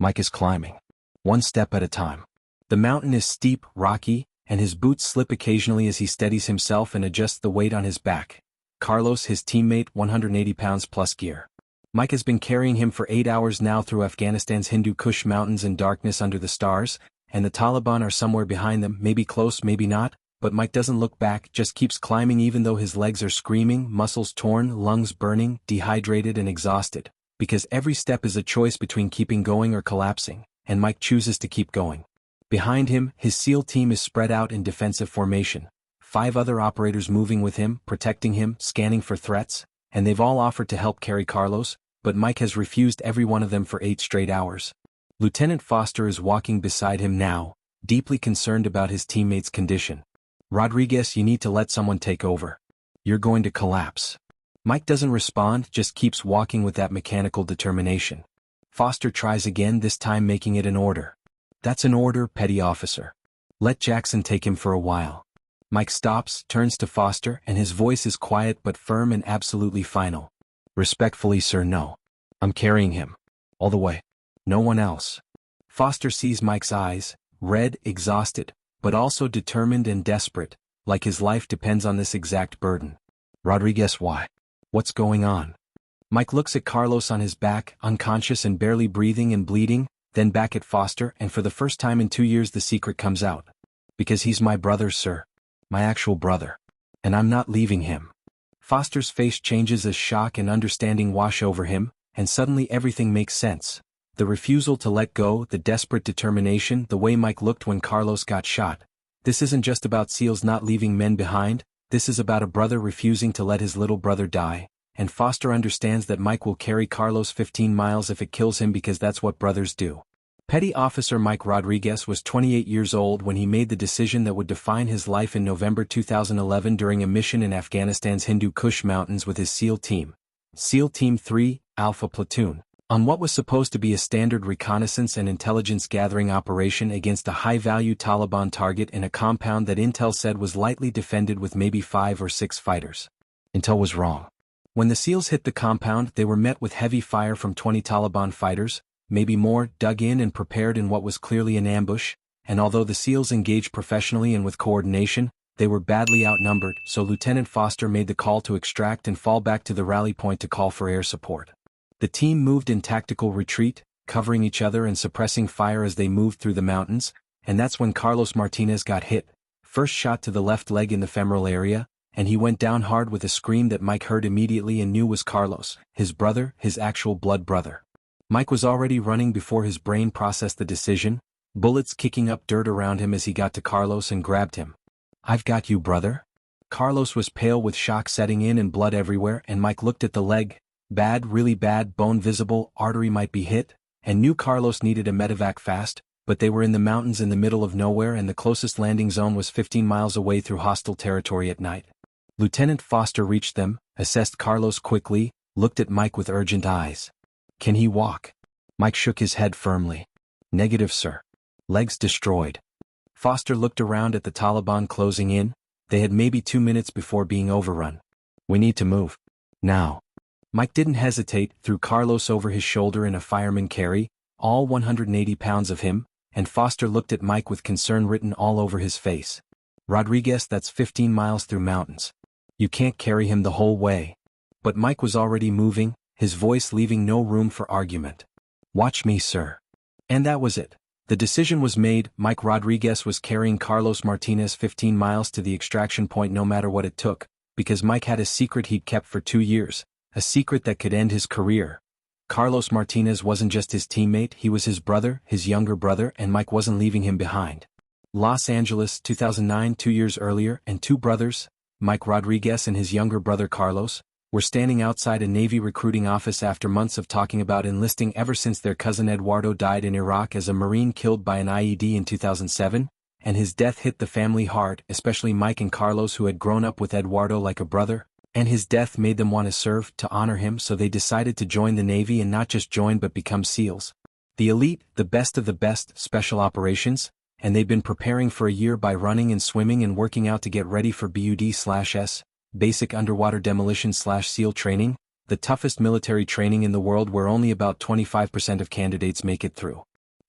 Mike is climbing. One step at a time. The mountain is steep, rocky, and his boots slip occasionally as he steadies himself and adjusts the weight on his back. Carlos, his teammate, 180 pounds plus gear. Mike has been carrying him for 8 hours now through Afghanistan's Hindu Kush mountains in darkness under the stars, and the Taliban are somewhere behind them, maybe close, maybe not, but Mike doesn't look back, just keeps climbing even though his legs are screaming, muscles torn, lungs burning, dehydrated and exhausted, because every step is a choice between keeping going or collapsing, and Mike chooses to keep going. Behind him, his SEAL team is spread out in defensive formation. 5 other operators moving with him, protecting him, scanning for threats, and they've all offered to help carry Carlos, but Mike has refused every one of them for 8 straight hours. Lieutenant Foster is walking beside him now, deeply concerned about his teammate's condition. Rodriguez, you need to let someone take over. You're going to collapse. Mike doesn't respond, just keeps walking with that mechanical determination. Foster tries again, this time making it an order. That's an order, petty officer. Let Jackson take him for a while. Mike stops, turns to Foster, and his voice is quiet but firm and absolutely final. Respectfully, sir, no. I'm carrying him. All the way. No one else. Foster sees Mike's eyes, red, exhausted, but also determined and desperate, like his life depends on this exact burden. Rodriguez, why? What's going on? Mike looks at Carlos on his back, unconscious and barely breathing and bleeding, then back at Foster, and for the first time in 2 years the secret comes out. Because he's my brother, sir. My actual brother. And I'm not leaving him. Foster's face changes as shock and understanding wash over him, and suddenly everything makes sense. The refusal to let go, the desperate determination, the way Mike looked when Carlos got shot. This isn't just about SEALs not leaving men behind, this is about a brother refusing to let his little brother die, and Foster understands that Mike will carry Carlos 15 miles if it kills him because that's what brothers do. Petty Officer Mike Rodriguez was 28 years old when he made the decision that would define his life in November 2011 during a mission in Afghanistan's Hindu Kush mountains with his SEAL team. SEAL Team 3, Alpha Platoon, on what was supposed to be a standard reconnaissance and intelligence gathering operation against a high-value Taliban target in a compound that Intel said was lightly defended with maybe 5 or 6 fighters. Intel was wrong. When the SEALs hit the compound, they were met with heavy fire from 20 Taliban fighters, maybe more, dug in and prepared in what was clearly an ambush, and although the SEALs engaged professionally and with coordination, they were badly outnumbered, so Lieutenant Foster made the call to extract and fall back to the rally point to call for air support. The team moved in tactical retreat, covering each other and suppressing fire as they moved through the mountains, and that's when Carlos Martinez got hit. First shot to the left leg in the femoral area, and he went down hard with a scream that Mike heard immediately and knew was Carlos, his brother, his actual blood brother. Mike was already running before his brain processed the decision, bullets kicking up dirt around him as he got to Carlos and grabbed him. I've got you, brother. Carlos was pale with shock setting in and blood everywhere, and Mike looked at the leg. Bad, really bad, bone visible, artery might be hit, and knew Carlos needed a medevac fast, but they were in the mountains in the middle of nowhere and the closest landing zone was 15 miles away through hostile territory at night. Lieutenant Foster reached them, assessed Carlos quickly, looked at Mike with urgent eyes. Can he walk? Mike shook his head firmly. Negative, sir. Legs destroyed. Foster looked around at the Taliban closing in. They had maybe 2 minutes before being overrun. We need to move. Now. Mike didn't hesitate, threw Carlos over his shoulder in a fireman carry, all 180 pounds of him, and Foster looked at Mike with concern written all over his face. Rodriguez, that's 15 miles through mountains. You can't carry him the whole way. But Mike was already moving, his voice leaving no room for argument. Watch me, sir. And that was it. The decision was made. Mike Rodriguez was carrying Carlos Martinez 15 miles to the extraction point no matter what it took, because Mike had a secret he'd kept for 2 years, a secret that could end his career. Carlos Martinez wasn't just his teammate, he was his brother, his younger brother, and Mike wasn't leaving him behind. Los Angeles, 2009, 2 years earlier, and 2 brothers, Mike Rodriguez and his younger brother Carlos, were standing outside a Navy recruiting office after months of talking about enlisting ever since their cousin Eduardo died in Iraq as a Marine killed by an IED in 2007, and his death hit the family hard, especially Mike and Carlos who had grown up with Eduardo like a brother, and his death made them want to serve, to honor him, so they decided to join the Navy and not just join but become SEALs. The elite, the best of the best, special operations, and they've been preparing for a year by running and swimming and working out to get ready for BUD/S. Basic Underwater Demolition/SEAL training, the toughest military training in the world where only about 25% of candidates make it through.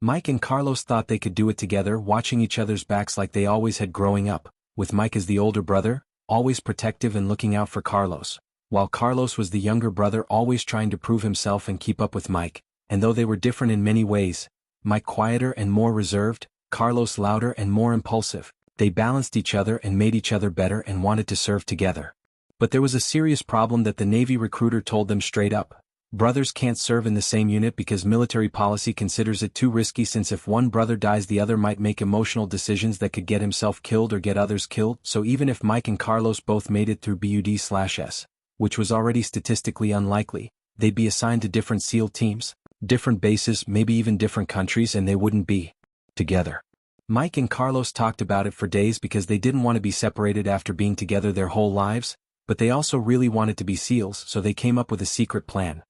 Mike and Carlos thought they could do it together, watching each other's backs like they always had growing up, with Mike as the older brother, always protective and looking out for Carlos, while Carlos was the younger brother always trying to prove himself and keep up with Mike, and though they were different in many ways, Mike quieter and more reserved, Carlos louder and more impulsive, they balanced each other and made each other better and wanted to serve together. But there was a serious problem that the Navy recruiter told them straight up. Brothers can't serve in the same unit because military policy considers it too risky, since if one brother dies the other might make emotional decisions that could get himself killed or get others killed. So even if Mike and Carlos both made it through BUD/S, which was already statistically unlikely, they'd be assigned to different SEAL teams, different bases, maybe even different countries, and they wouldn't be together. Mike and Carlos talked about it for days because they didn't want to be separated after being together their whole lives, but they also really wanted to be SEALs, so they came up with a secret plan.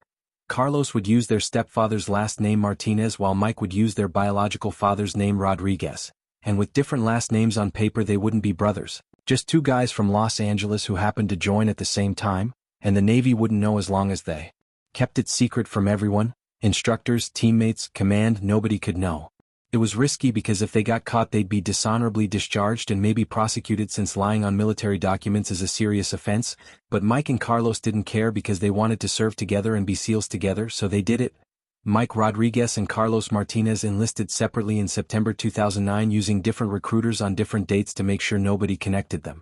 Carlos would use their stepfather's last name Martinez while Mike would use their biological father's name Rodriguez, and with different last names on paper they wouldn't be brothers, just two guys from Los Angeles who happened to join at the same time, and the Navy wouldn't know as long as they kept it secret from everyone, instructors, teammates, command, nobody could know. It was risky because if they got caught they'd be dishonorably discharged and maybe prosecuted, since lying on military documents is a serious offense, but Mike and Carlos didn't care because they wanted to serve together and be SEALs together, so they did it. Mike Rodriguez and Carlos Martinez enlisted separately in September 2009 using different recruiters on different dates to make sure nobody connected them.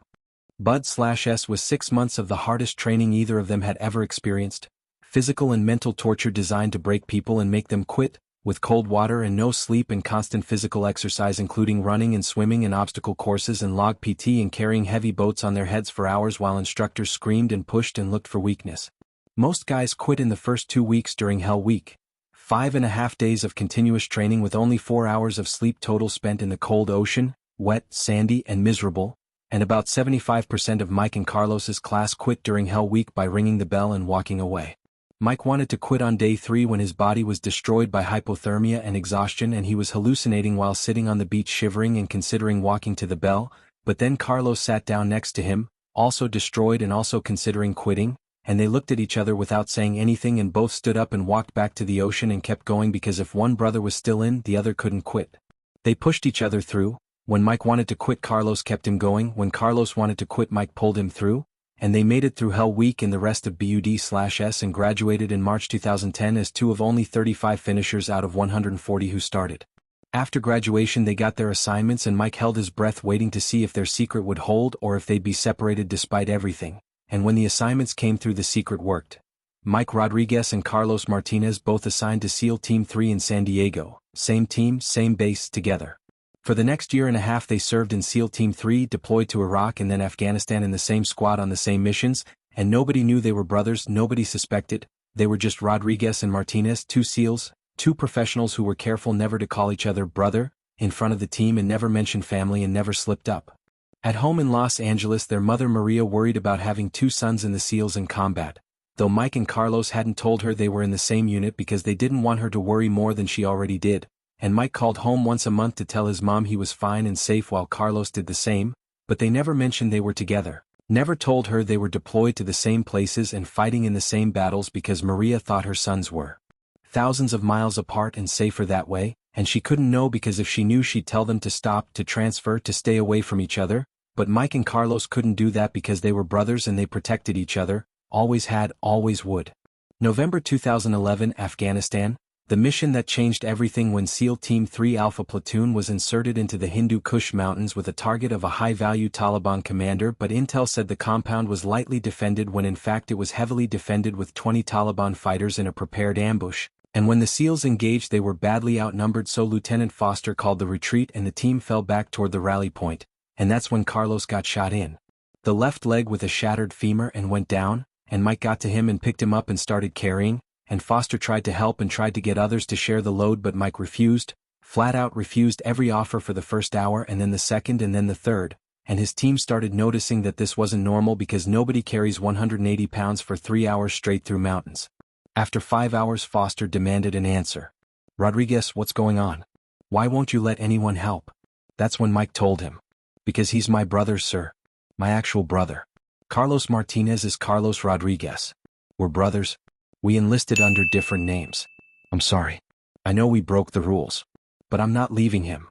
BUD/S was 6 months of the hardest training either of them had ever experienced. Physical and mental torture designed to break people and make them quit, with cold water and no sleep and constant physical exercise including running and swimming and obstacle courses and log PT and carrying heavy boats on their heads for hours while instructors screamed and pushed and looked for weakness. Most guys quit in the first 2 weeks during Hell Week. 5.5 days of continuous training with only 4 hours of sleep total spent in the cold ocean, wet, sandy, and miserable, and about 75% of Mike and Carlos's class quit during Hell Week by ringing the bell and walking away. Mike wanted to quit on day 3 when his body was destroyed by hypothermia and exhaustion and he was hallucinating while sitting on the beach shivering and considering walking to the bell, but then Carlos sat down next to him, also destroyed and also considering quitting, and they looked at each other without saying anything and both stood up and walked back to the ocean and kept going because if one brother was still in, the other couldn't quit. They pushed each other through. When Mike wanted to quit, Carlos kept him going. When Carlos wanted to quit, Mike pulled him through. And they made it through Hell Week and the rest of BUD/S and graduated in March 2010 as 2 of only 35 finishers out of 140 who started. After graduation they got their assignments and Mike held his breath waiting to see if their secret would hold or if they'd be separated despite everything, and when the assignments came through the secret worked. Mike Rodriguez and Carlos Martinez both assigned to SEAL Team 3 in San Diego, same team, same base, together. For the next year and a half they served in SEAL Team 3, deployed to Iraq and then Afghanistan in the same squad on the same missions, and nobody knew they were brothers, nobody suspected, they were just Rodriguez and Martinez, 2 SEALs, 2 professionals who were careful never to call each other brother, in front of the team and never mentioned family and never slipped up. At home in Los Angeles their mother Maria worried about having 2 sons in the SEALs in combat, though Mike and Carlos hadn't told her they were in the same unit because they didn't want her to worry more than she already did. And Mike called home once a month to tell his mom he was fine and safe while Carlos did the same, but they never mentioned they were together, never told her they were deployed to the same places and fighting in the same battles because Maria thought her sons were thousands of miles apart and safer that way, and she couldn't know because if she knew she'd tell them to stop, to transfer, to stay away from each other, but Mike and Carlos couldn't do that because they were brothers and they protected each other, always had, always would. November 2011, Afghanistan. The mission that changed everything when SEAL Team 3 Alpha Platoon was inserted into the Hindu Kush mountains with a target of a high-value Taliban commander, but intel said the compound was lightly defended when in fact it was heavily defended with 20 Taliban fighters in a prepared ambush, and when the SEALs engaged they were badly outnumbered, so Lieutenant Foster called the retreat and the team fell back toward the rally point, and that's when Carlos got shot in the left leg with a shattered femur and went down, and Mike got to him and picked him up and started carrying, and Foster tried to help and tried to get others to share the load, but Mike refused, flat out refused every offer for the first hour and then the second and then the third, and his team started noticing that this wasn't normal because nobody carries 180 pounds for 3 hours straight through mountains. After 5 hours Foster demanded an answer. Rodriguez, what's going on? Why won't you let anyone help? That's when Mike told him. Because he's my brother, sir. My actual brother. Carlos Martinez is Carlos Rodriguez. We're brothers. We enlisted under different names. I'm sorry. I know we broke the rules. but I'm not leaving him.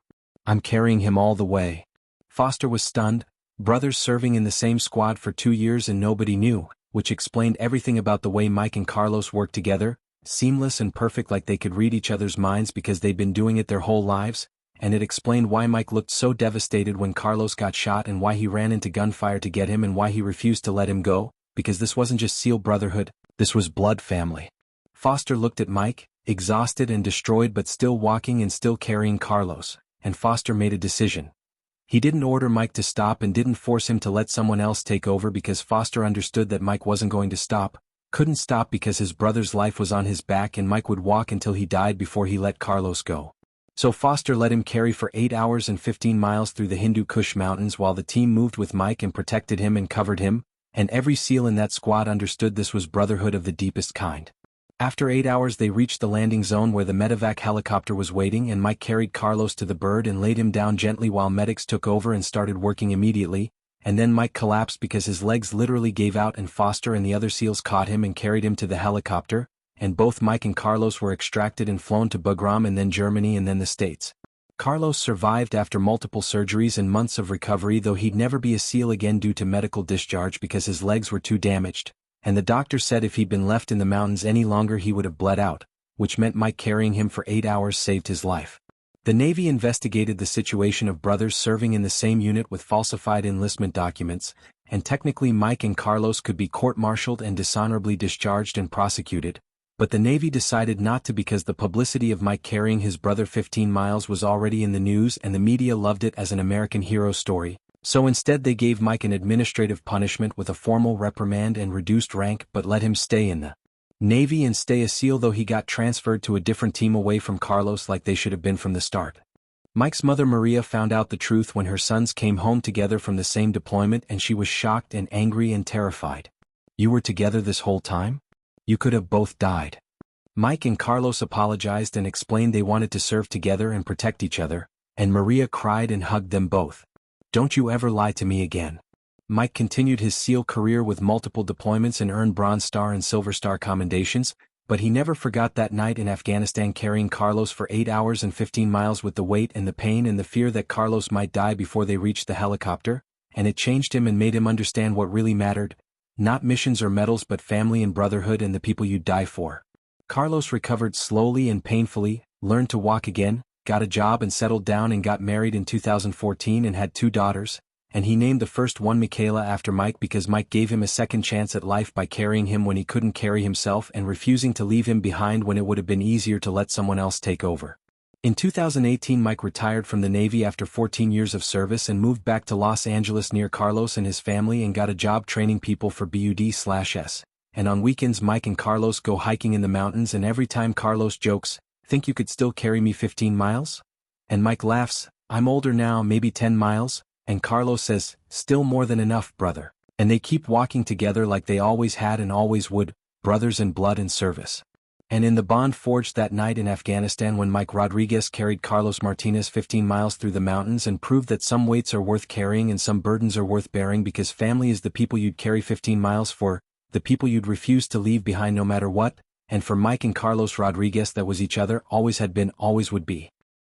I'm carrying him all the way. Foster was stunned, brothers serving in the same squad for 2 years and nobody knew, which explained everything about the way Mike and Carlos worked together, seamless and perfect, like they could read each other's minds because they'd been doing it their whole lives, and it explained why Mike looked so devastated when Carlos got shot and why he ran into gunfire to get him and why he refused to let him go, because this wasn't just SEAL brotherhood, this was blood family. Foster looked at Mike, exhausted and destroyed but still walking and still carrying Carlos, and Foster made a decision. He didn't order Mike to stop and didn't force him to let someone else take over because Foster understood that Mike wasn't going to stop, couldn't stop because his brother's life was on his back and Mike would walk until he died before he let Carlos go. So Foster let him carry for 8 hours and 15 miles through the Hindu Kush mountains while the team moved with Mike and protected him and covered him, and every SEAL in that squad understood this was brotherhood of the deepest kind. After 8 hours they reached the landing zone where the medevac helicopter was waiting and Mike carried Carlos to the bird and laid him down gently while medics took over and started working immediately, and then Mike collapsed because his legs literally gave out and Foster and the other SEALs caught him and carried him to the helicopter, and both Mike and Carlos were extracted and flown to Bagram and then Germany and then the States. Carlos survived after multiple surgeries and months of recovery, though he'd never be a SEAL again due to medical discharge because his legs were too damaged. And the doctor said if he'd been left in the mountains any longer he would have bled out, which meant Mike carrying him for 8 hours saved his life. The Navy investigated the situation of brothers serving in the same unit with falsified enlistment documents, and technically Mike and Carlos could be court-martialed and dishonorably discharged and prosecuted, but the Navy decided not to because the publicity of Mike carrying his brother 15 miles was already in the news and the media loved it as an American hero story. So instead they gave Mike an administrative punishment with a formal reprimand and reduced rank but let him stay in the Navy and stay a SEAL, though he got transferred to a different team away from Carlos like they should have been from the start. Mike's mother Maria found out the truth when her sons came home together from the same deployment and she was shocked and angry and terrified. "You were together this whole time? You could have both died." Mike and Carlos apologized and explained they wanted to serve together and protect each other, and Maria cried and hugged them both. "Don't you ever lie to me again." Mike continued his SEAL career with multiple deployments and earned Bronze Star and Silver Star commendations, but he never forgot that night in Afghanistan carrying Carlos for 8 hours and 15 miles with the weight and the pain and the fear that Carlos might die before they reached the helicopter, and it changed him and made him understand what really mattered, not missions or medals but family and brotherhood and the people you'd die for. Carlos recovered slowly and painfully, learned to walk again, got a job and settled down and got married in 2014 and had 2 daughters, and he named the first one Michaela after Mike because Mike gave him a second chance at life by carrying him when he couldn't carry himself and refusing to leave him behind when it would have been easier to let someone else take over. In 2018 Mike retired from the Navy after 14 years of service and moved back to Los Angeles near Carlos and his family and got a job training people for BUD/S. And on weekends Mike and Carlos go hiking in the mountains and every time Carlos jokes, "Think you could still carry me 15 miles? And Mike laughs, "I'm older now, maybe 10 miles, and Carlos says, "Still more than enough, brother." And they keep walking together like they always had and always would, brothers in blood and service. And in the bond forged that night in Afghanistan when Mike Rodriguez carried Carlos Martinez 15 miles through the mountains and proved that some weights are worth carrying and some burdens are worth bearing because family is the people you'd carry 15 miles for, the people you'd refuse to leave behind no matter what, and for Mike and Carlos Rodriguez that was each other, always had been, always would be.